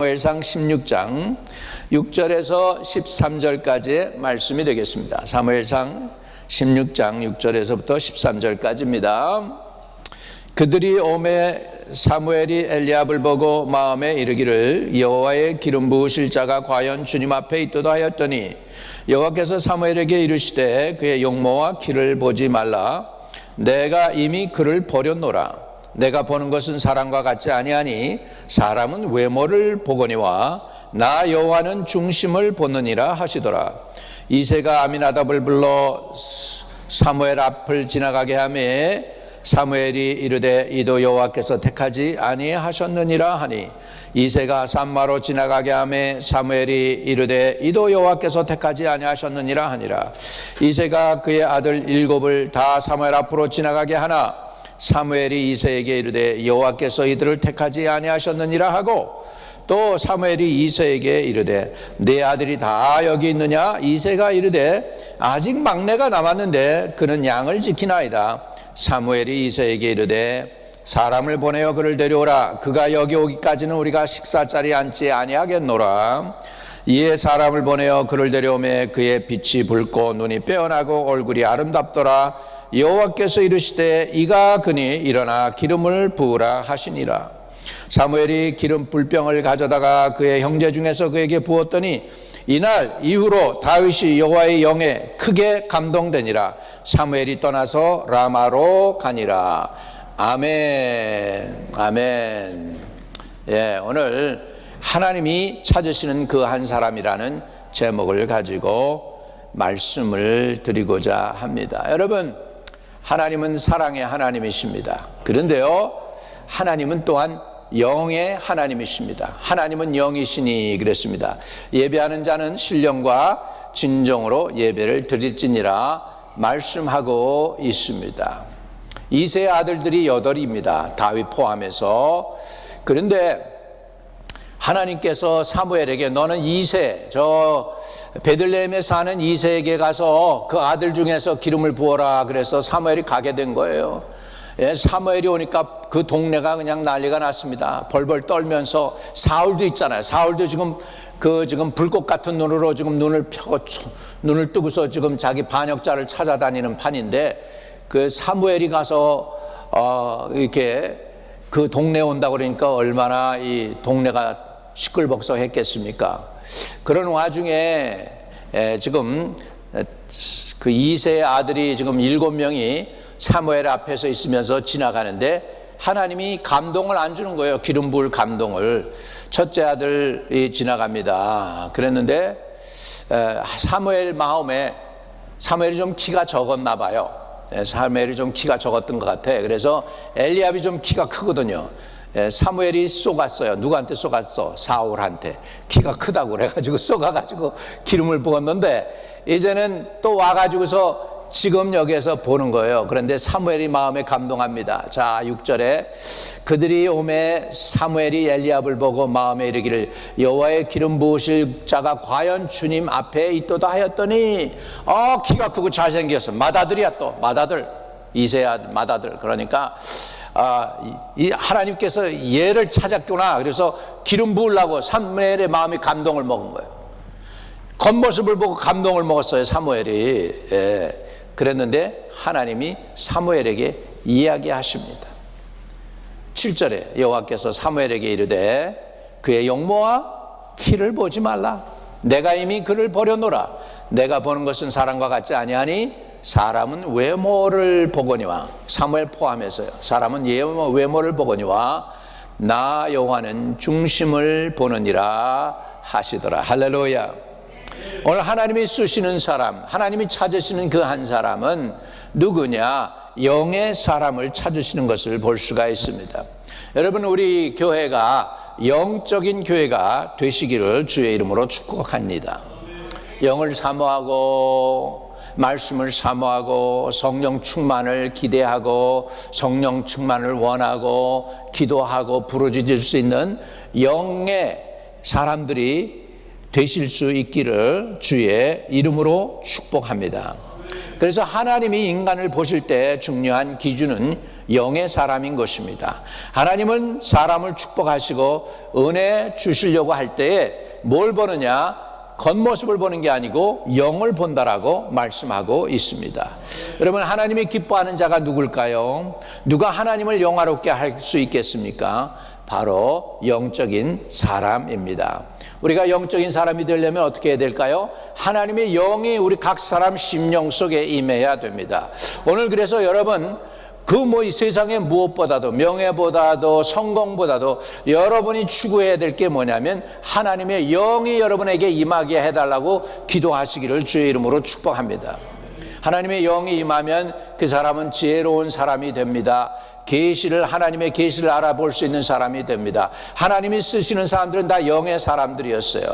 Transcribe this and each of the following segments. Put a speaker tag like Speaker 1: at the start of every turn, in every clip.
Speaker 1: 사무엘상 16장 6절에서 13절까지의 말씀이 되겠습니다. 사무엘상 16장 6절에서부터 13절까지입니다. 그들이 오매 사무엘이 엘리압을 보고 마음에 이르기를 여호와의 기름 부으실 자가 과연 주님 앞에 있도다 하였더니 여호와께서 사무엘에게 이르시되 그의 용모와 키를 보지 말라. 내가 이미 그를 버렸노라. 내가 보는 것은 사람과 같지 아니하니 사람은 외모를 보거니와 나 여호와는 중심을 보느니라 하시더라. 이새가 아미나답을 불러 사무엘 앞을 지나가게 하며 사무엘이 이르되 이도 여호와께서 택하지 아니하셨느니라 하니 이새가 산마로 지나가게 하며 사무엘이 이르되 이도 여호와께서 택하지 아니하셨느니라 하니라. 이새가 그의 아들 7을 다 사무엘 앞으로 지나가게 하나 사무엘이 이새에게 이르되 여호와께서 이들을 택하지 아니하셨느니라 하고 또 사무엘이 이새에게 이르되 네 아들이 다 여기 있느냐? 이새가 이르되 아직 막내가 남았는데 그는 양을 지키나이다. 사무엘이 이새에게 이르되 사람을 보내어 그를 데려오라. 그가 여기 오기까지는 우리가 식사자리에 앉지 아니하겠노라. 이에 사람을 보내어 그를 데려오매 그의 빛이 붉고 눈이 빼어나고 얼굴이 아름답더라. 여호와께서 이르시되 이가 그니 일어나 기름을 부으라 하시니라. 사무엘이 기름 불병을 가져다가 그의 형제 중에서 그에게 부었더니 이날 이후로 다윗이 여호와의 영에 크게 감동되니라. 사무엘이 떠나서 라마로 가니라. 아멘. 아멘. 예, 오늘 하나님이 찾으시는 그 한 사람이라는 제목을 가지고 말씀을 드리고자 합니다. 여러분, 하나님은 사랑의 하나님이십니다. 그런데요, 하나님은 또한 영의 하나님이십니다. 하나님은 영이시니 그랬습니다. 예배하는 자는 신령과 진정으로 예배를 드릴지니라 말씀하고 있습니다. 이새의 아들들이 8입니다. 다윗 포함해서. 그런데 하나님께서 사무엘에게 너는 이새, 저 베들레헴에 사는 이새에게 가서 그 아들 중에서 기름을 부어라. 그래서 사무엘이 가게 된 거예요. 예, 사무엘이 오니까 그 동네가 그냥 난리가 났습니다. 벌벌 떨면서 사울도 있잖아요. 사울도 지금 불꽃 같은 눈으로 지금 눈을 뜨고서 지금 자기 반역자를 찾아다니는 판인데 그 사무엘이 가서 이렇게 그 동네에 온다고 그러니까 얼마나 이 동네가 시끌벅적했겠습니까? 그런 와중에 지금 그 이새의 아들이 지금 7명이 사무엘 앞에서 있으면서 지나가는데 하나님이 감동을 안 주는 거예요. 기름 부을 감동을. 첫째 아들이 지나갑니다. 그랬는데 사무엘 마음에 사무엘이 좀 키가 적었나 봐요. 사무엘이 좀 키가 적었던 것 같아. 그래서 엘리압이 좀 키가 크거든요. 사무엘이 쏘갔어요. 누구한테 쏘갔어? 사울한테. 키가 크다고 그래가지고 쏘가가지고 기름을 부었는데 이제는 또 와가지고서 지금 여기에서 보는 거예요. 그런데 사무엘이 마음에 감동합니다. 자, 6절에 그들이 오매 사무엘이 엘리압을 보고 마음에 이르기를 여호와의 기름 부으실 자가 과연 주님 앞에 있도다 하였더니 키가 크고 잘생겼어. 맏아들이야. 또 맏아들, 이새야 맏아들. 그러니까 이 하나님께서 얘를 찾았구나. 그래서 기름 부으려고 사무엘의 마음이 감동을 먹은 거예요. 겉모습을 보고 감동을 먹었어요, 사무엘이. 예. 그랬는데 하나님이 사무엘에게 이야기하십니다. 7절에 여호와께서 사무엘에게 이르되 그의 용모와 키를 보지 말라. 내가 이미 그를 버려놓으라. 내가 보는 것은 사람과 같지 아니하니 사람은 외모를 보거니와, 사무엘 포함해서요, 사람은 외모를 보거니와 나 여호와는 중심을 보느니라 하시더라. 할렐루야. 오늘 하나님이 쓰시는 사람, 하나님이 찾으시는 그 한 사람은 누구냐? 영의 사람을 찾으시는 것을 볼 수가 있습니다. 여러분, 우리 교회가 영적인 교회가 되시기를 주의 이름으로 축복합니다. 영을 사모하고 말씀을 사모하고 성령 충만을 기대하고 성령 충만을 원하고 기도하고 부르짖을 수 있는 영의 사람들이 되실 수 있기를 주의 이름으로 축복합니다. 그래서 하나님이 인간을 보실 때 중요한 기준은 영의 사람인 것입니다. 하나님은 사람을 축복하시고 은혜 주시려고 할 때에 뭘 보느냐? 겉모습을 보는 게 아니고 영을 본다라고 말씀하고 있습니다. 여러분, 하나님이 기뻐하는 자가 누굴까요? 누가 하나님을 영화롭게 할 수 있겠습니까? 바로 영적인 사람입니다. 우리가 영적인 사람이 되려면 어떻게 해야 될까요? 하나님의 영이 우리 각 사람 심령 속에 임해야 됩니다. 오늘 그래서 여러분, 이 세상의 무엇보다도, 명예보다도, 성공보다도 여러분이 추구해야 될 게 뭐냐면 하나님의 영이 여러분에게 임하게 해달라고 기도하시기를 주의 이름으로 축복합니다. 하나님의 영이 임하면 그 사람은 지혜로운 사람이 됩니다. 하나님의 계시를 알아볼 수 있는 사람이 됩니다. 하나님이 쓰시는 사람들은 다 영의 사람들이었어요.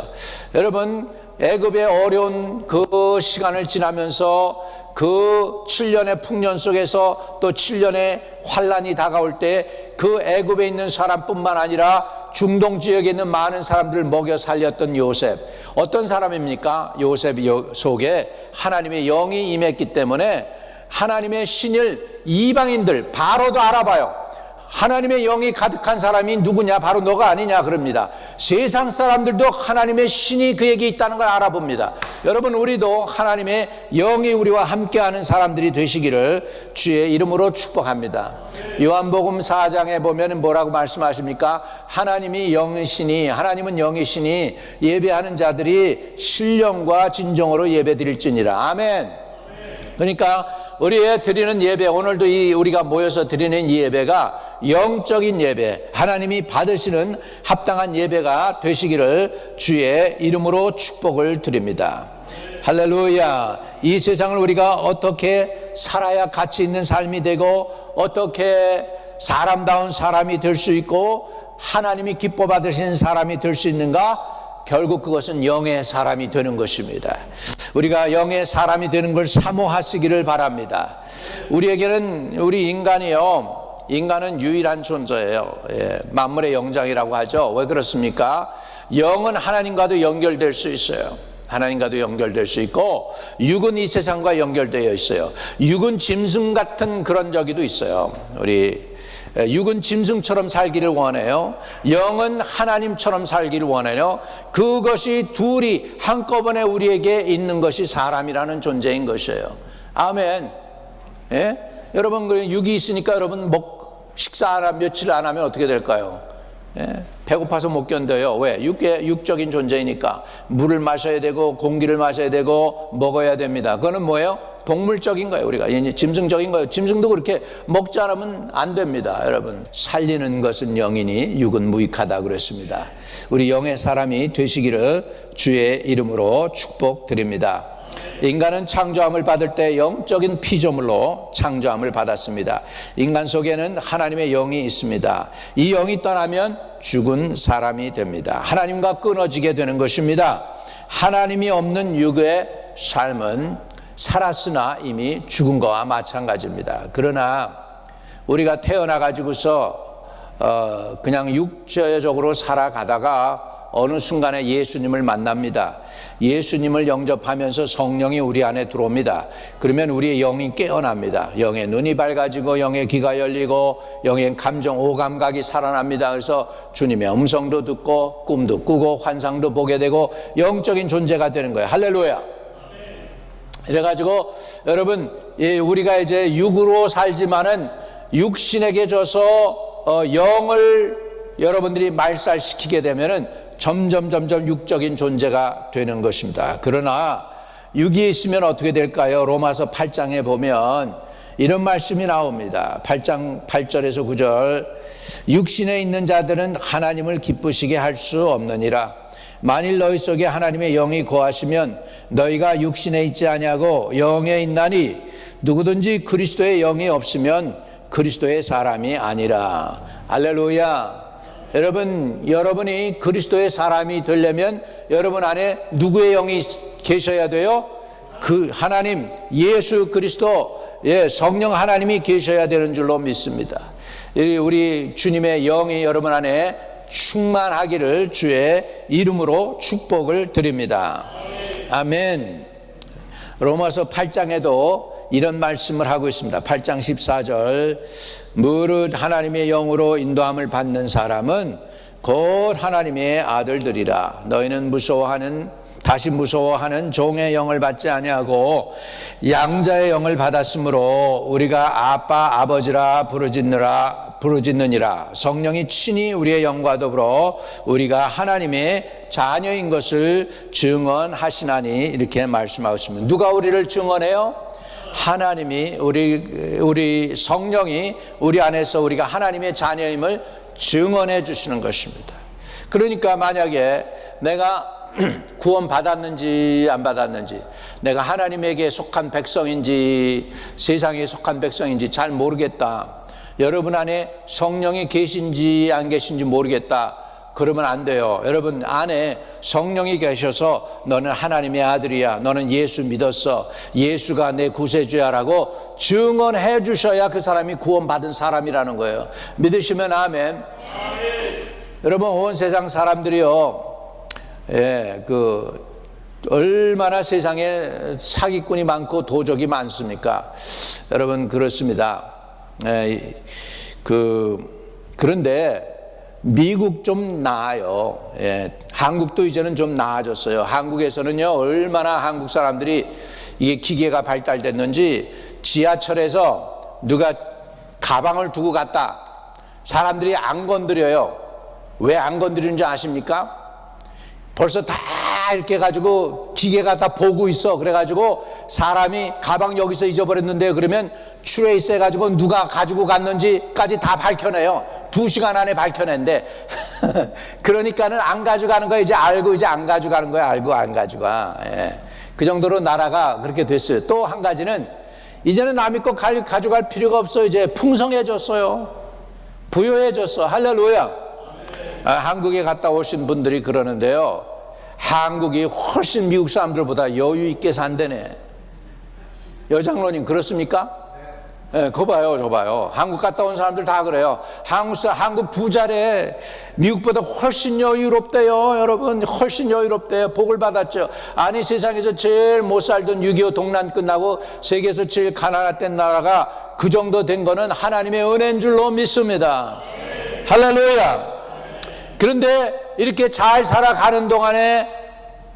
Speaker 1: 여러분, 애굽의 어려운 그 시간을 지나면서 그 7년의 풍년 속에서 또 7년의 환란이 다가올 때 그 애굽에 있는 사람뿐만 아니라 중동 지역에 있는 많은 사람들을 먹여 살렸던 요셉, 어떤 사람입니까? 요셉 속에 하나님의 영이 임했기 때문에 하나님의 신을 이방인들 바로도 알아봐요. 하나님의 영이 가득한 사람이 누구냐? 바로 너가 아니냐 그럽니다. 세상 사람들도 하나님의 신이 그에게 있다는 걸 알아봅니다. 여러분, 우리도 하나님의 영이 우리와 함께하는 사람들이 되시기를 주의 이름으로 축복합니다. 요한복음 4장에 보면 뭐라고 말씀하십니까? 하나님은 영이시니 예배하는 자들이 신령과 진정으로 예배드릴지니라. 아멘. 그러니까 우리의 드리는 예배, 오늘도 우리가 모여서 드리는 이 예배가 영적인 예배, 하나님이 받으시는 합당한 예배가 되시기를 주의 이름으로 축복을 드립니다. 할렐루야. 이 세상을 우리가 어떻게 살아야 가치 있는 삶이 되고 어떻게 사람다운 사람이 될 수 있고 하나님이 기뻐 받으시는 사람이 될 수 있는가? 결국 그것은 영의 사람이 되는 것입니다. 우리가 영의 사람이 되는 걸 사모하시기를 바랍니다. 우리 인간은 유일한 존재예요. 만물의 영장이라고 하죠. 왜 그렇습니까? 영은 하나님과도 연결될 수 있어요. 하나님과도 연결될 수 있고, 육은 이 세상과 연결되어 있어요. 육은 짐승 같은 그런 저기도 있어요. 육은 짐승처럼 살기를 원해요. 영은 하나님처럼 살기를 원해요. 그것이 둘이 한꺼번에 우리에게 있는 것이 사람이라는 존재인 것이에요. 아멘. 예? 여러분, 육이 있으니까 여러분 식사 며칠 안 하면 어떻게 될까요? 예? 배고파서 못 견뎌요. 왜? 육적인 존재이니까 물을 마셔야 되고 공기를 마셔야 되고 먹어야 됩니다. 그거는 뭐예요? 동물적인 거예요. 우리가 짐승적인 거예요. 짐승도 그렇게 먹지 않으면 안 됩니다. 여러분, 살리는 것은 영이니 육은 무익하다 그랬습니다. 우리 영의 사람이 되시기를 주의 이름으로 축복드립니다. 인간은 창조함을 받을 때 영적인 피조물로 창조함을 받았습니다. 인간 속에는 하나님의 영이 있습니다. 이 영이 떠나면 죽은 사람이 됩니다. 하나님과 끊어지게 되는 것입니다. 하나님이 없는 육의 삶은 살았으나 이미 죽은 것과 마찬가지입니다. 그러나 우리가 태어나 가지고서 그냥 육체적으로 살아가다가 어느 순간에 예수님을 만납니다. 예수님을 영접하면서 성령이 우리 안에 들어옵니다. 그러면 우리의 영이 깨어납니다. 영의 눈이 밝아지고 영의 귀가 열리고 영의 감정 오감각이 살아납니다. 그래서 주님의 음성도 듣고 꿈도 꾸고 환상도 보게 되고 영적인 존재가 되는 거예요. 할렐루야. 이래가지고 여러분, 우리가 이제 육으로 살지만은 육신에게 져서 영을 여러분들이 말살시키게 되면은 점점 육적인 존재가 되는 것입니다. 그러나 육이 있으면 어떻게 될까요? 로마서 8장에 보면 이런 말씀이 나옵니다. 8장 8절에서 9절. 육신에 있는 자들은 하나님을 기쁘시게 할 수 없느니라. 만일 너희 속에 하나님의 영이 거하시면 너희가 육신에 있지 아니하고 영에 있나니 누구든지 그리스도의 영이 없으면 그리스도의 사람이 아니라. 할렐루야. 여러분이 그리스도의 사람이 되려면 여러분 안에 누구의 영이 계셔야 돼요? 그 하나님, 예수 그리스도, 성령 하나님이 계셔야 되는 줄로 믿습니다. 우리 주님의 영이 여러분 안에 충만하기를 주의 이름으로 축복을 드립니다. 아멘. 로마서 8장에도 이런 말씀을 하고 있습니다. 8장 14절 무릇 하나님의 영으로 인도함을 받는 사람은 곧 하나님의 아들들이라. 너희는 다시 무서워하는 종의 영을 받지 아니하고 양자의 영을 받았으므로 우리가 아빠 아버지라 부르짖느니라. 성령이 친히 우리의 영과 더불어 우리가 하나님의 자녀인 것을 증언하시나니. 이렇게 말씀하고 있습니다. 누가 우리를 증언해요? 하나님이, 우리 성령이 우리 안에서 우리가 하나님의 자녀임을 증언해 주시는 것입니다. 그러니까 만약에 내가 구원 받았는지 안 받았는지, 내가 하나님에게 속한 백성인지 세상에 속한 백성인지 잘 모르겠다, 여러분 안에 성령이 계신지 안 계신지 모르겠다, 그러면 안 돼요. 여러분 안에 성령이 계셔서 너는 하나님의 아들이야, 너는 예수 믿었어, 예수가 내 구세주야 라고 증언해 주셔야 그 사람이 구원받은 사람이라는 거예요. 믿으시면 아멘. 여러분 온 세상 사람들이요, 얼마나 세상에 사기꾼이 많고 도적이 많습니까? 여러분 그렇습니다. 그런데 미국 좀 나아요. 한국도 이제는 좀 나아졌어요. 한국에서는요, 얼마나 한국 사람들이 이게 기계가 발달됐는지 지하철에서 누가 가방을 두고 갔다, 사람들이 안 건드려요. 왜 안 건드리는지 아십니까? 벌써 다 이렇게 해가지고 기계가 다 보고 있어. 그래가지고 사람이 가방 여기서 잊어버렸는데 그러면 트레이스 해가지고 누가 가지고 갔는지까지 다 밝혀내요. 2시간 안에 밝혀낸대. 그러니까는 안 가져가는 거야. 이제 알고 이제 안 가져가는 거야. 알고 안 가져가. 그 정도로 나라가 그렇게 됐어요. 또 한 가지는 이제는 남의 거 가져갈 필요가 없어. 이제 풍성해졌어요. 부유해졌어. 할렐루야. 한국에 갔다 오신 분들이 그러는데요, 한국이 훨씬 미국 사람들보다 여유 있게 산다네. 여장로님 그렇습니까? 그거 봐요, 저 봐요. 한국 갔다 온 사람들 다 그래요. 한국 부자래. 미국보다 훨씬 여유롭대요. 여러분 훨씬 여유롭대요. 복을 받았죠. 아니 세상에서 제일 못 살던 6.25 동란 끝나고 세계에서 제일 가난했던 나라가 그 정도 된 거는 하나님의 은혜인 줄로 믿습니다. 할렐루야. 그런데 이렇게 잘 살아가는 동안에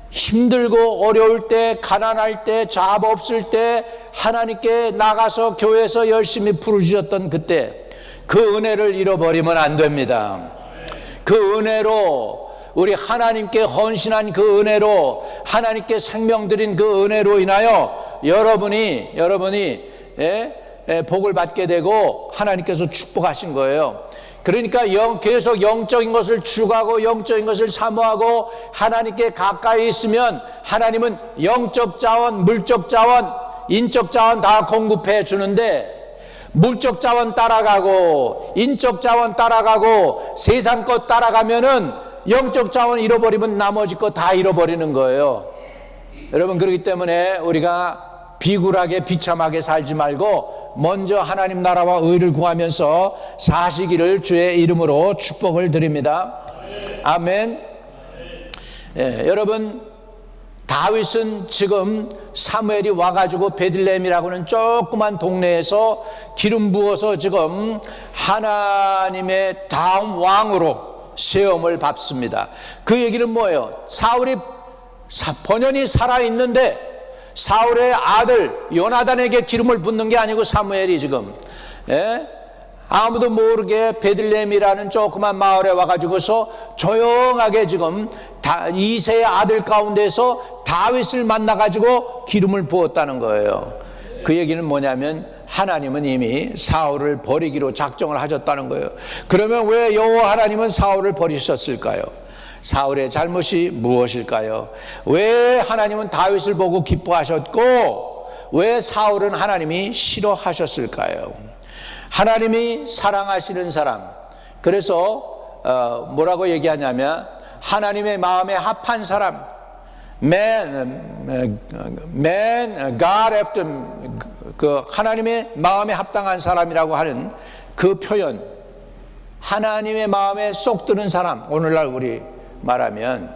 Speaker 1: 힘들고 어려울 때, 가난할 때, 잡 없을 때 하나님께 나가서 교회에서 열심히 부르짖었던 그때 그 은혜를 잃어버리면 안 됩니다. 그 은혜로, 우리 하나님께 헌신한 그 은혜로, 하나님께 생명 드린 그 은혜로 인하여 여러분이 복을 받게 되고 하나님께서 축복하신 거예요. 그러니까 계속 영적인 것을 추구하고 영적인 것을 사모하고 하나님께 가까이 있으면 하나님은 영적 자원, 물적 자원, 인적 자원 다 공급해 주는데, 물적 자원 따라가고 인적 자원 따라가고 세상 것 따라가면은 영적 자원 잃어버리면 나머지 것 다 잃어버리는 거예요. 여러분 그렇기 때문에 우리가 비굴하게 비참하게 살지 말고 먼저 하나님 나라와 의를 구하면서 사시기를 주의 이름으로 축복을 드립니다. 아멘. 여러분 다윗은 지금 사무엘이 와가지고 베들레헴이라고는 조그만 동네에서 기름 부어서 지금 하나님의 다음 왕으로 세움을 받습니다. 그 얘기는 뭐예요? 사울이 번연히 살아있는데 사울의 아들 요나단에게 기름을 붓는 게 아니고 사무엘이 지금 아무도 모르게 베들레헴이라는 조그만 마을에 와가지고서 조용하게 지금 이새의 아들 가운데서 다윗을 만나가지고 기름을 부었다는 거예요. 그 얘기는 뭐냐면 하나님은 이미 사울을 버리기로 작정을 하셨다는 거예요. 그러면 왜 여호와 하나님은 사울을 버리셨을까요? 사울의 잘못이 무엇일까요? 왜 하나님은 다윗을 보고 기뻐하셨고 왜 사울은 하나님이 싫어하셨을까요? 하나님이 사랑하시는 사람, 그래서 뭐라고 얘기하냐면 하나님의 마음에 합한 사람, God after, 그 하나님의 마음에 합당한 사람이라고 하는 그 표현, 하나님의 마음에 쏙 드는 사람, 오늘날 우리 말하면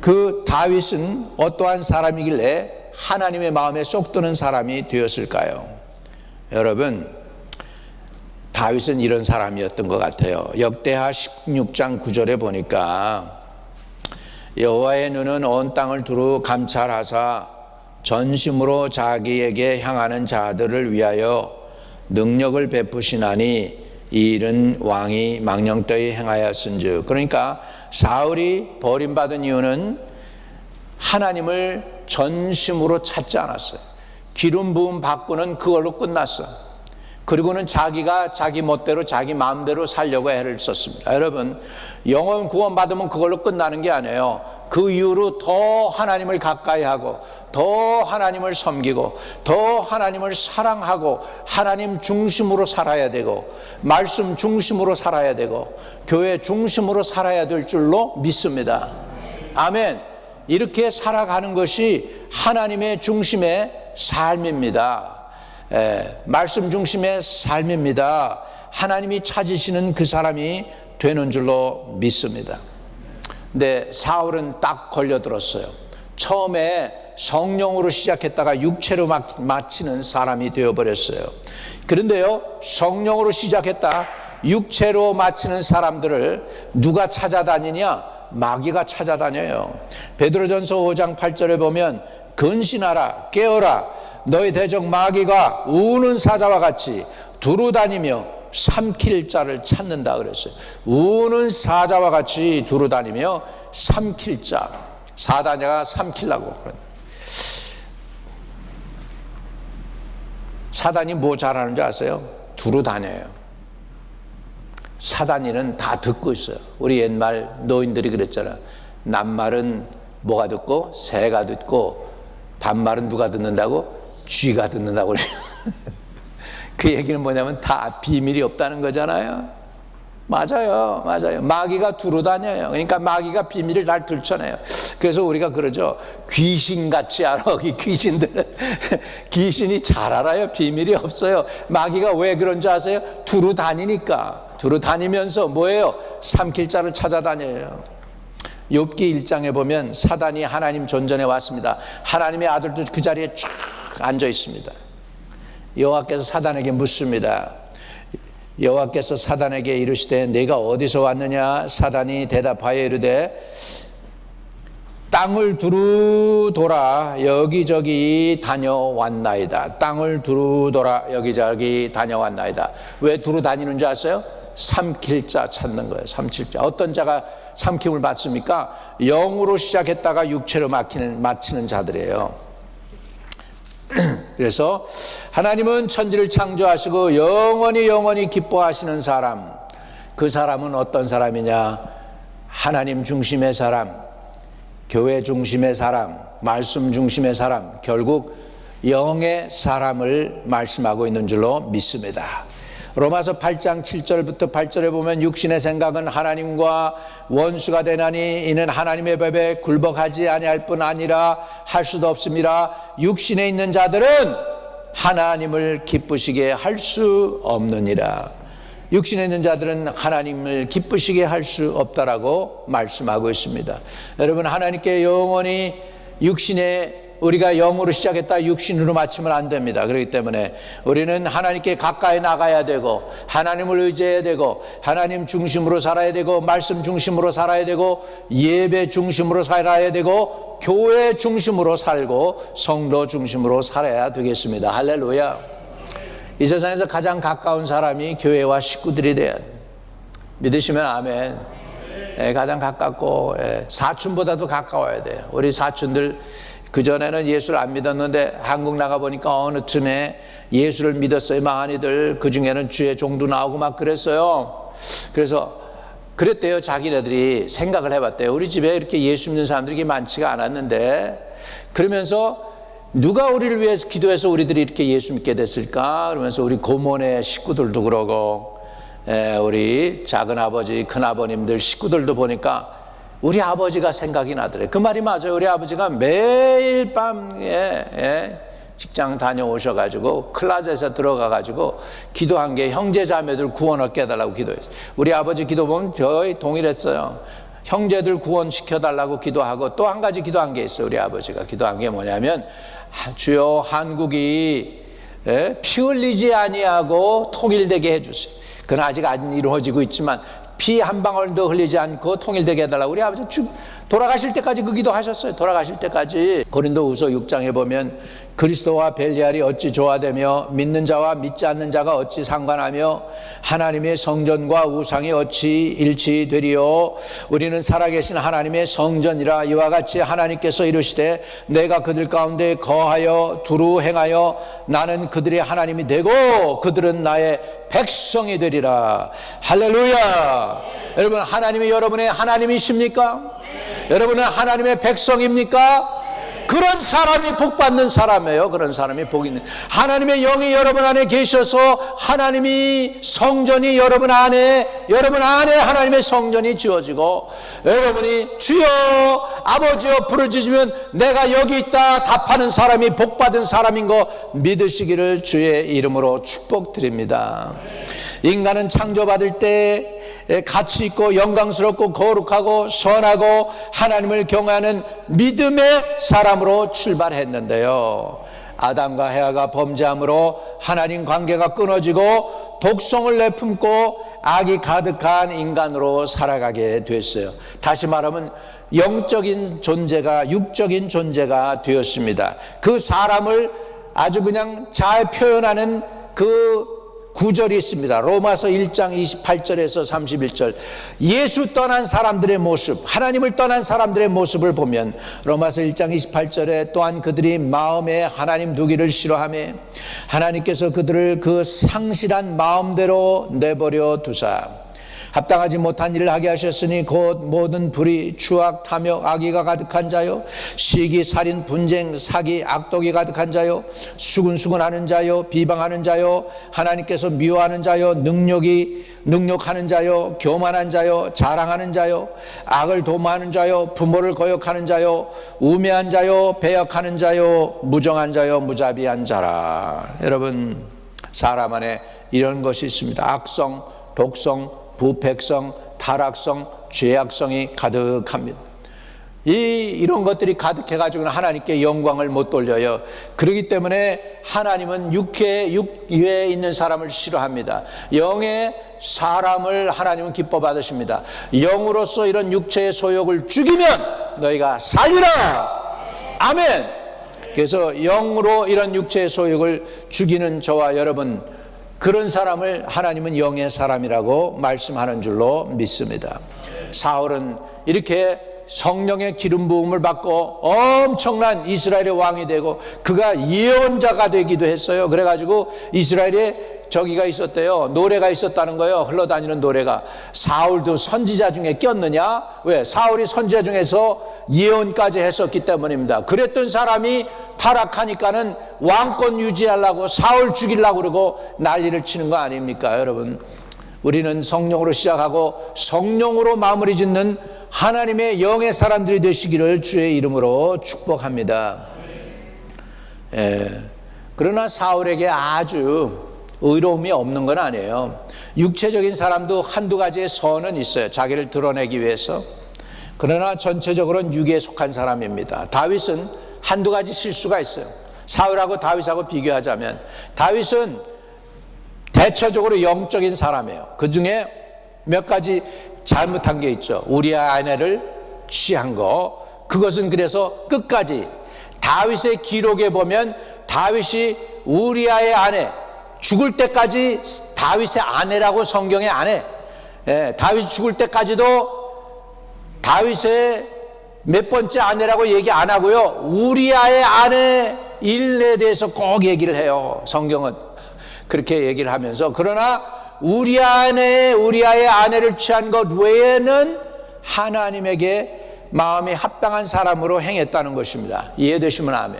Speaker 1: 그 다윗은 어떠한 사람이길래 하나님의 마음에 쏙 드는 사람이 되었을까요? 여러분, 다윗은 이런 사람이었던 것 같아요. 역대하 16장 9절에 보니까 여호와의 눈은 온 땅을 두루 감찰하사 전심으로 자기에게 향하는 자들을 위하여 능력을 베푸시나니 이 일은 왕이 망령되이 행하였은즉. 그러니까 사울이 버림받은 이유는 하나님을 전심으로 찾지 않았어요. 기름 부음 받고는 그걸로 끝났어. 그리고는 자기가 자기 멋대로 자기 마음대로 살려고 애를 썼습니다. 여러분, 영혼 구원 받으면 그걸로 끝나는 게 아니에요. 그 이후로 더 하나님을 가까이 하고 더 하나님을 섬기고 더 하나님을 사랑하고 하나님 중심으로 살아야 되고 말씀 중심으로 살아야 되고 교회 중심으로 살아야 될 줄로 믿습니다. 아멘. 이렇게 살아가는 것이 하나님의 중심의 삶입니다. 말씀 중심의 삶입니다. 하나님이 찾으시는 그 사람이 되는 줄로 믿습니다. 근데 사울은 딱 걸려들었어요. 처음에 성령으로 시작했다가 육체로 마치는 사람이 되어버렸어요. 그런데요, 성령으로 시작했다 육체로 마치는 사람들을 누가 찾아다니냐? 마귀가 찾아다녀요. 베드로전서 5장 8절에 보면 근신하라, 깨어라, 너희 대적 마귀가 우는 사자와 같이 두루다니며 삼킬 자를 찾는다 그랬어요. 우는 사자와 같이 두루다니며 삼킬 자, 사단자가 삼키려고. 사단이 뭐 잘하는 줄 아세요? 두루다녀요. 사단이는 다 듣고 있어요. 우리 옛말 노인들이 그랬잖아. 낱말은 뭐가 듣고? 새가 듣고, 반말은 누가 듣는다고? 쥐가 듣는다고 그래요. 그 얘기는 뭐냐면 다 비밀이 없다는 거잖아요. 맞아요. 마귀가 두루다녀요. 그러니까 마귀가 비밀을 다 들춰내요. 그래서 우리가 그러죠. 귀신같이 알아. 이 귀신들은 귀신이 잘 알아요. 비밀이 없어요. 마귀가 왜 그런 줄 아세요? 두루다니니까. 두루다니면서 뭐예요? 삼킬 자를 찾아다녀요. 욥기 1장에 보면 사단이 하나님 존전에 왔습니다. 하나님의 아들도 그 자리에 쫙 앉아 있습니다. 여호와께서 사단에게 묻습니다. 여호와께서 사단에게 이르시되 내가 어디서 왔느냐? 사단이 대답하여 이르되 땅을 두루 돌아 여기저기 다녀왔나이다. 땅을 두루 돌아 여기저기 다녀왔나이다. 왜 두루 다니는 줄 아세요? 삼킬 자 찾는 거예요. 삼킬 자. 어떤 자가 삼킴을 받습니까? 영으로 시작했다가 육체로 마치는 자들이에요. 그래서 하나님은 천지를 창조하시고 영원히 기뻐하시는 사람, 그 사람은 어떤 사람이냐? 하나님 중심의 사람, 교회 중심의 사람, 말씀 중심의 사람, 결국 영의 사람을 말씀하고 있는 줄로 믿습니다. 로마서 8장 7절부터 8절에 보면 육신의 생각은 하나님과 원수가 되나니 이는 하나님의 법에 굴복하지 아니할 뿐 아니라 할 수도 없습니다. 육신에 있는 자들은 하나님을 기쁘시게 할 수 없느니라. 육신에 있는 자들은 하나님을 기쁘시게 할 수 없다라고 말씀하고 있습니다. 여러분, 하나님께 영원히 육신에 우리가 영으로 시작했다 육신으로 마치면 안 됩니다. 그렇기 때문에 우리는 하나님께 가까이 나가야 되고 하나님을 의지해야 되고 하나님 중심으로 살아야 되고 말씀 중심으로 살아야 되고 예배 중심으로 살아야 되고 교회 중심으로 살고 성도 중심으로 살아야 되겠습니다. 할렐루야. 이 세상에서 가장 가까운 사람이 교회와 식구들이 돼야 돼요. 믿으시면 아멘. 가장 가깝고 사촌보다도 가까워야 돼요. 우리 사촌들 그전에는 예수를 안 믿었는데 한국 나가보니까 어느 틈에 예수를 믿었어요. 많이들. 그중에는 주의 종도 나오고 막 그랬어요. 그래서 그랬대요. 자기네들이 생각을 해봤대요. 우리 집에 이렇게 예수 믿는 사람들이 많지가 않았는데, 그러면서 누가 우리를 위해서 기도해서 우리들이 이렇게 예수 믿게 됐을까? 그러면서 우리 고모네 식구들도 그러고 우리 작은아버지 큰아버님들 식구들도 보니까 우리 아버지가 생각이 나더래요. 그 말이 맞아요. 우리 아버지가 매일 밤에 직장 다녀오셔가지고 클라스에서 들어가가지고 기도한 게 형제 자매들 구원 얻게 해달라고 기도했어요. 우리 아버지 기도 보면 거의 동일했어요. 형제들 구원시켜달라고 기도하고 또 한 가지 기도한 게 있어요. 우리 아버지가 기도한 게 뭐냐면 주여 한국이 피 흘리지 아니하고 통일되게 해주세요. 그건 아직 안 이루어지고 있지만 피 한 방울도 흘리지 않고 통일되게 해달라고 우리 아버지 돌아가실 때까지 그 기도하셨어요. 돌아가실 때까지. 고린도후서 6장에 보면 그리스도와 벨리알이 어찌 조화되며 믿는 자와 믿지 않는 자가 어찌 상관하며 하나님의 성전과 우상이 어찌 일치되리요. 우리는 살아계신 하나님의 성전이라. 이와 같이 하나님께서 이르시되 내가 그들 가운데 거하여 두루 행하여 나는 그들의 하나님이 되고 그들은 나의 백성이 되리라. 할렐루야. 여러분, 하나님이 여러분의 하나님이십니까? 여러분은 하나님의 백성입니까? 그런 사람이 복 받는 사람이에요. 그런 사람이 복 있는. 하나님의 영이 여러분 안에 계셔서 하나님이 성전이 여러분 안에 하나님의 성전이 지어지고 여러분이 주여 아버지여 부르짖으면 내가 여기 있다 답하는 사람이 복 받은 사람인 거 믿으시기를 주의 이름으로 축복드립니다. 인간은 창조받을 때 가치 있고 영광스럽고 거룩하고 선하고 하나님을 경외하는 믿음의 사람으로 출발했는데요, 아담과 헤아가 범죄함으로 하나님 관계가 끊어지고 독성을 내품고 악이 가득한 인간으로 살아가게 됐어요. 다시 말하면 영적인 존재가 육적인 존재가 되었습니다. 그 사람을 아주 그냥 잘 표현하는 그 구절이 있습니다. 로마서 1장 28절에서 31절. 예수 떠난 사람들의 모습, 하나님을 떠난 사람들의 모습을 보면 로마서 1장 28절에 또한 그들이 마음에 하나님 두기를 싫어하며 하나님께서 그들을 그 상실한 마음대로 내버려 두사 합당하지 못한 일을 하게 하셨으니 곧 모든 불의, 추악, 탐욕, 악의가 가득한 자요, 시기, 살인, 분쟁, 사기, 악독이 가득한 자요, 수군수군하는 자요, 비방하는 자요, 하나님께서 미워하는 자요, 능욕하는 자요, 교만한 자요, 자랑하는 자요, 악을 도모하는 자요, 부모를 거역하는 자요, 우매한 자요, 배역하는 자요, 무정한 자요, 무자비한 자라. 여러분, 사람 안에 이런 것이 있습니다. 악성, 독성, 부패성, 타락성, 죄악성이 가득합니다. 이런 것들이 가득해가지고는 하나님께 영광을 못 돌려요. 그렇기 때문에 하나님은 육 위에 있는 사람을 싫어합니다. 영의 사람을 하나님은 기뻐 받으십니다. 영으로서 이런 육체의 소욕을 죽이면 너희가 살리라. 아멘. 그래서 영으로 이런 육체의 소욕을 죽이는 저와 여러분, 그런 사람을 하나님은 영의 사람이라고 말씀하는 줄로 믿습니다. 사울은 이렇게 성령의 기름 부음을 받고 엄청난 이스라엘의 왕이 되고 그가 예언자가 되기도 했어요. 그래가지고 이스라엘에 저기가 있었대요. 노래가 있었다는 거예요. 흘러다니는 노래가. 사울도 선지자 중에 꼈느냐? 왜? 사울이 선지자 중에서 예언까지 했었기 때문입니다. 그랬던 사람이 타락하니까는 왕권 유지하려고 사울 죽이려고 그러고 난리를 치는 거 아닙니까, 여러분? 우리는 성령으로 시작하고 성령으로 마무리 짓는 하나님의 영의 사람들이 되시기를 주의 이름으로 축복합니다. 그러나 사울에게 아주 의로움이 없는 건 아니에요. 육체적인 사람도 한두 가지의 선은 있어요. 자기를 드러내기 위해서. 그러나 전체적으로는 육에 속한 사람입니다. 다윗은 한두 가지 실수가 있어요. 사울하고 다윗하고 비교하자면 다윗은 대체적으로 영적인 사람이에요. 그 중에 몇 가지 잘못한 게 있죠. 우리아 아내를 취한 거. 그것은 그래서 끝까지 다윗의 기록에 보면 다윗이 우리아의 아내, 죽을 때까지 다윗의 아내라고 성경에 안 해. 다윗이 죽을 때까지도 다윗의 몇 번째 아내라고 얘기 안 하고요, 우리아의 아내 일에 대해서 꼭 얘기를 해요. 성경은 그렇게 얘기를 하면서. 그러나 우리아의 아내를 취한 것 외에는 하나님에게 마음이 합당한 사람으로 행했다는 것입니다. 이해되시면 아멘.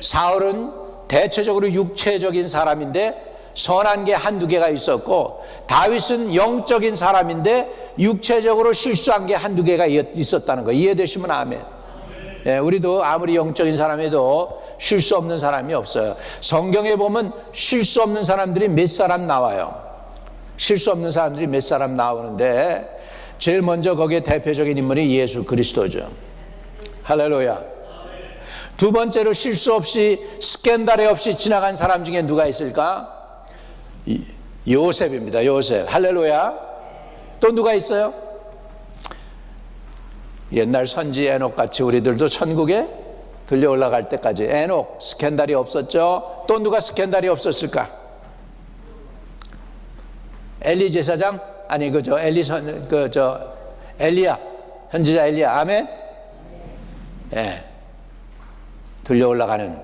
Speaker 1: 사울은 대체적으로 육체적인 사람인데 선한 게 한두 개가 있었고, 다윗은 영적인 사람인데 육체적으로 실수한 게 한두 개가 있었다는 거. 이해되시면 아멘. 우리도 아무리 영적인 사람에도 실수 없는 사람이 없어요. 성경에 보면 실수 없는 사람들이 몇 사람 나와요. 실수 없는 사람들이 몇 사람 나오는데 제일 먼저 거기에 대표적인 인물이 예수 그리스도죠. 할렐루야. 두 번째로 실수 없이 스캔들이 없이 지나간 사람 중에 누가 있을까? 요셉입니다. 요셉. 할렐루야. 또 누가 있어요? 옛날 선지 에녹같이 우리들도 천국에 들려 올라갈 때까지 에녹 스캔들이 없었죠. 또 누가 스캔들이 없었을까? 엘리 제사장? 아니 엘리야 선지자 엘리야. 아멘. 예. 들려 올라가는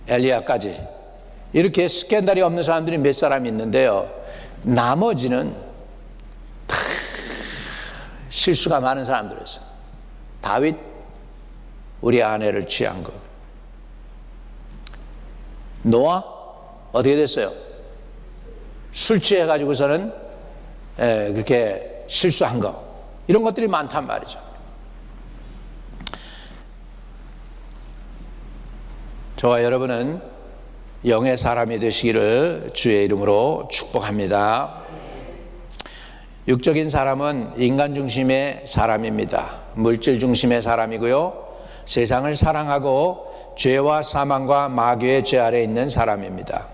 Speaker 1: 엘리야까지 이렇게 스캔들이 없는 사람들이 몇 사람이 있는데요. 나머지는 다 실수가 많은 사람들이었어요. 다윗 우리 아내를 취한 거. 노아 어떻게 됐어요? 술 취해가지고서는 그렇게 실수한 거. 이런 것들이 많단 말이죠. 저와 여러분은 영의 사람이 되시기를 주의 이름으로 축복합니다. 육적인 사람은 인간 중심의 사람입니다. 물질 중심의 사람이고요. 세상을 사랑하고 죄와 사망과 마귀의 죄 아래 있는 사람입니다.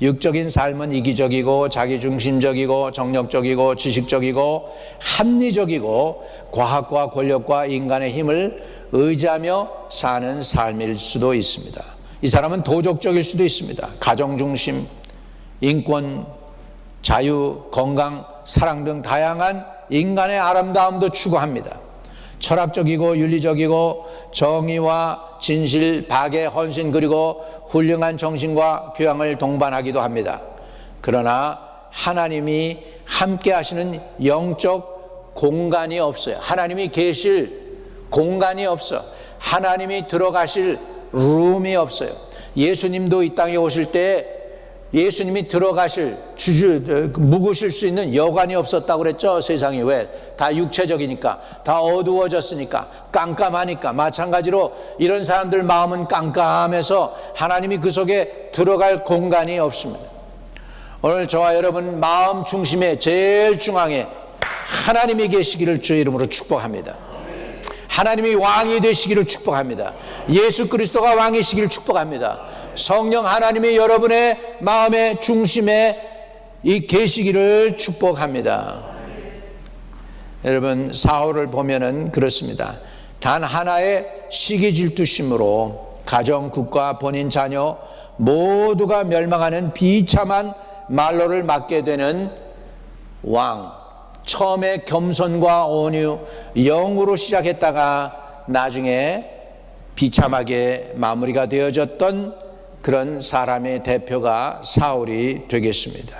Speaker 1: 육적인 삶은 이기적이고 자기중심적이고 정력적이고 지식적이고 합리적이고 과학과 권력과 인간의 힘을 의지하며 사는 삶일 수도 있습니다. 이 사람은 도덕적일 수도 있습니다. 가정중심, 인권, 자유, 건강, 사랑 등 다양한 인간의 아름다움도 추구합니다. 철학적이고 윤리적이고 정의와 진실, 박애, 헌신 그리고 훌륭한 정신과 교양을 동반하기도 합니다. 그러나 하나님이 함께 하시는 영적 공간이 없어요. 하나님이 계실 공간이 없어. 하나님이 들어가실 룸이 없어요. 예수님도 이 땅에 오실 때 예수님이 들어가실 묵으실 수 있는 여관이 없었다고 그랬죠. 세상이 왜? 다 육체적이니까, 다 어두워졌으니까, 깜깜하니까. 마찬가지로 이런 사람들 마음은 깜깜해서 하나님이 그 속에 들어갈 공간이 없습니다. 오늘 저와 여러분 마음 중심에 제일 중앙에 하나님이 계시기를 주의 이름으로 축복합니다. 하나님이 왕이 되시기를 축복합니다. 예수 그리스도가 왕이시기를 축복합니다. 성령 하나님이 여러분의 마음의 중심에 이 계시기를 축복합니다. 여러분 사울을 보면은 그렇습니다. 단 하나의 시기 질투심으로 가정, 국가, 본인, 자녀 모두가 멸망하는 비참한 말로를 맞게 되는 왕. 처음에 겸손과 온유, 영으로 시작했다가 나중에 비참하게 마무리가 되어졌던 그런 사람의 대표가 사울이 되겠습니다.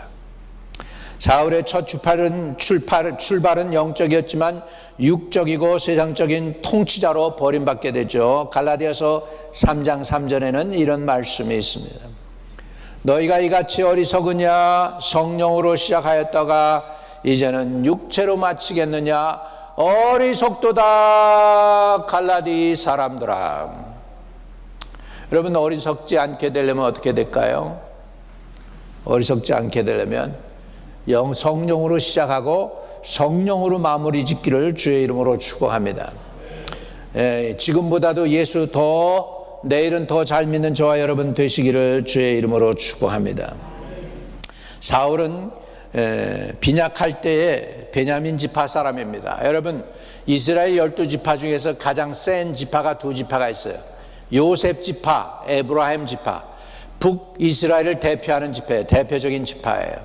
Speaker 1: 사울의 첫 출발은 영적이었지만 육적이고 세상적인 통치자로 버림받게 되죠. 갈라디아서 3장 3절에는 이런 말씀이 있습니다. 너희가 이같이 어리석으냐 성령으로 시작하였다가 이제는 육체로 마치겠느냐 어리석도다 갈라디 사람들아. 여러분 어리석지 않게 되려면 어떻게 될까요? 어리석지 않게 되려면 성령으로 시작하고 성령으로 마무리 짓기를 주의 이름으로 축복합니다. 지금보다도 예수 더 내일은 더 잘 믿는 저와 여러분 되시기를 주의 이름으로 축복합니다. 사울은 빈약할 때에 베냐민 지파 사람입니다. 여러분 이스라엘 12지파 중에서 가장 센 지파가 두 지파가 있어요. 요셉 지파, 에브라임 지파. 북이스라엘을 대표하는 지파예요. 대표적인 지파예요.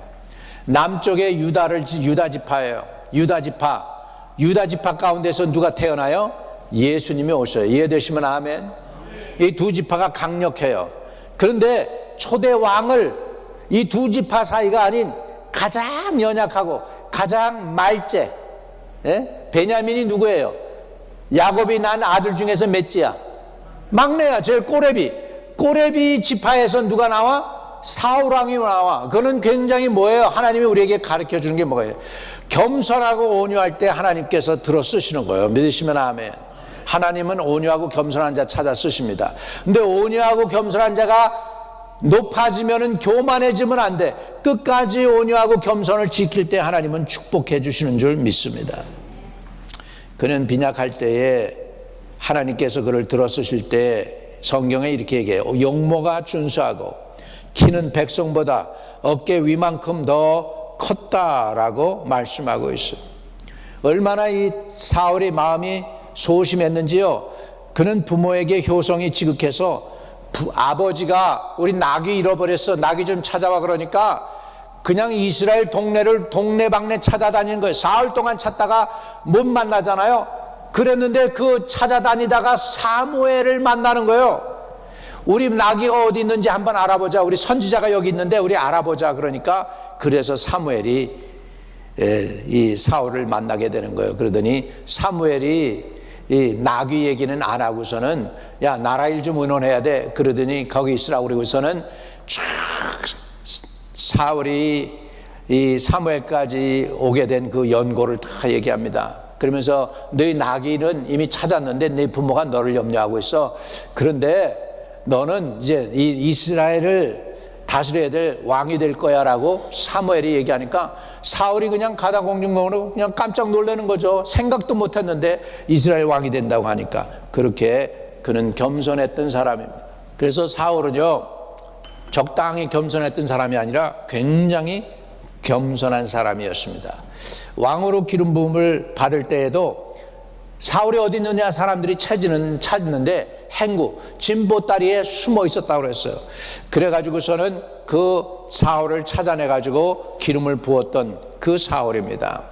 Speaker 1: 남쪽에 유다 지파예요. 유다 지파 가운데서 누가 태어나요? 예수님이 오셔요. 이해되시면 아멘. 이 두 지파가 강력해요. 그런데 초대 왕을 이 두 지파 사이가 아닌 가장 연약하고 가장 말째, 베냐민이 누구예요? 야곱이 난 아들 중에서 맷째야? 막내야. 제일 꼬레비 지파에서 누가 나와? 사울왕이 나와. 그는 굉장히 뭐예요? 하나님이 우리에게 가르쳐 주는 게 뭐예요? 겸손하고 온유할 때 하나님께서 들어 쓰시는 거예요. 믿으시면 아멘. 하나님은 온유하고 겸손한 자 찾아 쓰십니다. 근데 온유하고 겸손한 자가 높아지면은 교만해지면 안 돼. 끝까지 온유하고 겸손을 지킬 때 하나님은 축복해 주시는 줄 믿습니다. 그는 빈약할 때에 하나님께서 그를 들어쓰실 때 성경에 이렇게 얘기해요. 용모가 준수하고 키는 백성보다 어깨 위만큼 더 컸다라고 말씀하고 있어요. 얼마나 이 사울의 마음이 소심했는지요. 그는 부모에게 효성이 지극해서 아버지가 우리 낙이 잃어버렸어, 낙이 좀 찾아와 그러니까 그냥 이스라엘 동네를 동네방네 찾아다니는 거예요. 사흘 동안 찾다가 못 만나잖아요. 그랬는데 그 찾아다니다가 사무엘을 만나는 거예요. 우리 나귀가 어디 있는지 한번 알아보자. 우리 선지자가 여기 있는데 우리 알아보자. 그러니까 그래서 사무엘이 이 사울을 만나게 되는 거예요. 그러더니 사무엘이 이 나귀 얘기는 안 하고서는 야, 나라 일 좀 의논해야 돼. 그러더니 거기 있으라고 그러고서는 쫙 사울이 이 사무엘까지 오게 된 그 연고를 다 얘기합니다. 그러면서 너희 나귀는 이미 찾았는데 네 부모가 너를 염려하고 있어. 그런데 너는 이제 이 이스라엘을 다스려야 될 왕이 될 거야 라고 사무엘이 얘기하니까 사울이 그냥 가다 공중공으로 그냥 깜짝 놀라는 거죠. 생각도 못 했는데 이스라엘 왕이 된다고 하니까. 그렇게 그는 겸손했던 사람입니다. 그래서 사울은요, 적당히 겸손했던 사람이 아니라 굉장히 겸손한 사람이었습니다. 왕으로 기름 부음을 받을 때에도 사울이 어디 있느냐 사람들이 찾는데 행구 진보다리에 숨어 있었다고 그랬어요. 그래가지고서는 그 사울을 찾아내가지고 기름을 부었던 그 사울입니다.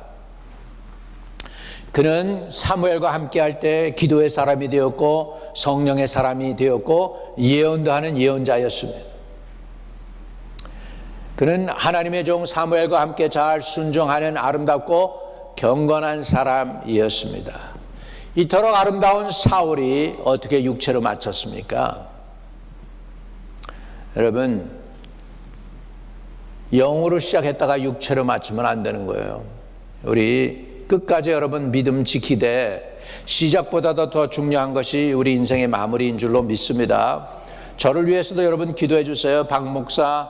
Speaker 1: 그는 사무엘과 함께 할 때 기도의 사람이 되었고 성령의 사람이 되었고 예언도 하는 예언자였습니다. 그는 하나님의 종 사무엘과 함께 잘 순종하는 아름답고 경건한 사람이었습니다. 이토록 아름다운 사울이 어떻게 육체로 마쳤습니까? 여러분, 영으로 시작했다가 육체로 마치면 안 되는 거예요. 우리 끝까지 여러분 믿음 지키되 시작보다도 더 중요한 것이 우리 인생의 마무리인 줄로 믿습니다. 저를 위해서도 여러분 기도해 주세요. 박 목사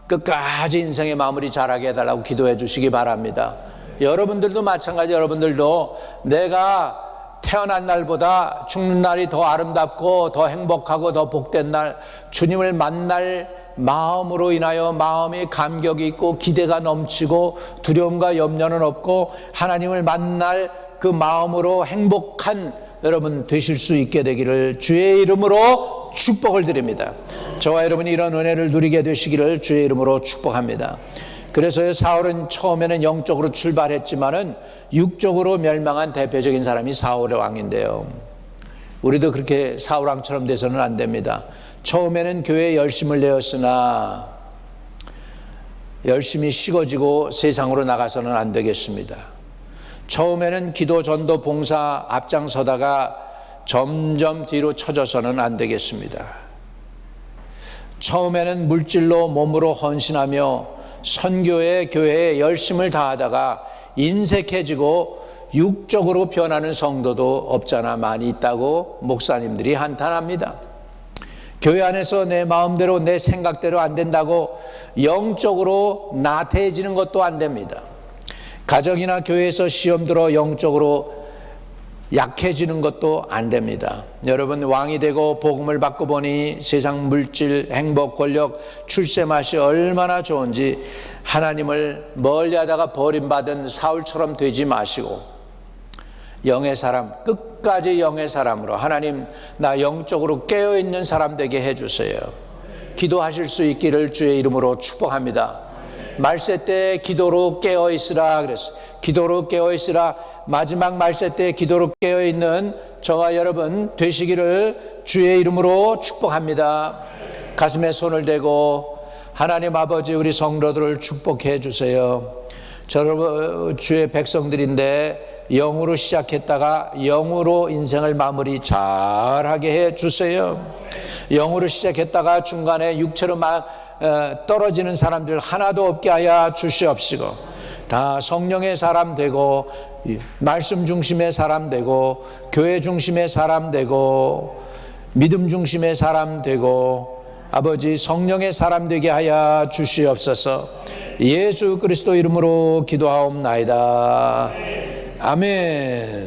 Speaker 1: 끝까지 인생의 마무리 잘하게 해달라고 기도해 주시기 바랍니다. 여러분들도 마찬가지. 여러분들도 내가 태어난 날보다 죽는 날이 더 아름답고 더 행복하고 더 복된 날, 주님을 만날 마음으로 인하여 마음이 감격이 있고 기대가 넘치고 두려움과 염려는 없고 하나님을 만날 그 마음으로 행복한 여러분 되실 수 있게 되기를 주의 이름으로 축복을 드립니다. 저와 여러분이 이런 은혜를 누리게 되시기를 주의 이름으로 축복합니다. 그래서 사울은 처음에는 영적으로 출발했지만은 육적으로 멸망한 대표적인 사람이 사울 왕인데요. 우리도 그렇게 사울 왕처럼 돼서는 안 됩니다. 처음에는 교회에 열심을 내었으나 열심히 식어지고 세상으로 나가서는 안 되겠습니다. 처음에는 기도, 전도, 봉사 앞장서다가 점점 뒤로 처져서는 안 되겠습니다. 처음에는 물질로 몸으로 헌신하며 선교에 교회에 열심을 다하다가 인색해지고 육적으로 변하는 성도도 없잖아 많이 있다고 목사님들이 한탄합니다. 교회 안에서 내 마음대로 내 생각대로 안 된다고 영적으로 나태해지는 것도 안 됩니다. 가정이나 교회에서 시험 들어 영적으로 약해지는 것도 안 됩니다. 여러분, 왕이 되고 복음을 받고 보니 세상 물질, 행복, 권력, 출세 맛이 얼마나 좋은지 하나님을 멀리하다가 버림받은 사울처럼 되지 마시고 영의 사람, 끝까지 영의 사람으로 하나님 나 영적으로 깨어있는 사람 되게 해주세요. 기도하실 수 있기를 주의 이름으로 축복합니다. 말세 때 기도로 깨어있으라 그랬어요. 기도로 깨어있으라. 마지막 말세 때 기도로 깨어있는 저와 여러분 되시기를 주의 이름으로 축복합니다. 가슴에 손을 대고 하나님 아버지 우리 성도들을 축복해 주세요. 저 주의 백성들인데 영으로 시작했다가 영으로 인생을 마무리 잘하게 해 주세요. 영으로 시작했다가 중간에 육체로 떨어지는 사람들 하나도 없게 하여 주시옵시고 다 성령의 사람 되고 말씀 중심의 사람 되고 교회 중심의 사람 되고 믿음 중심의 사람 되고 아버지 성령의 사람 되게 하여 주시옵소서. 예수 그리스도 이름으로 기도하옵나이다. 아멘.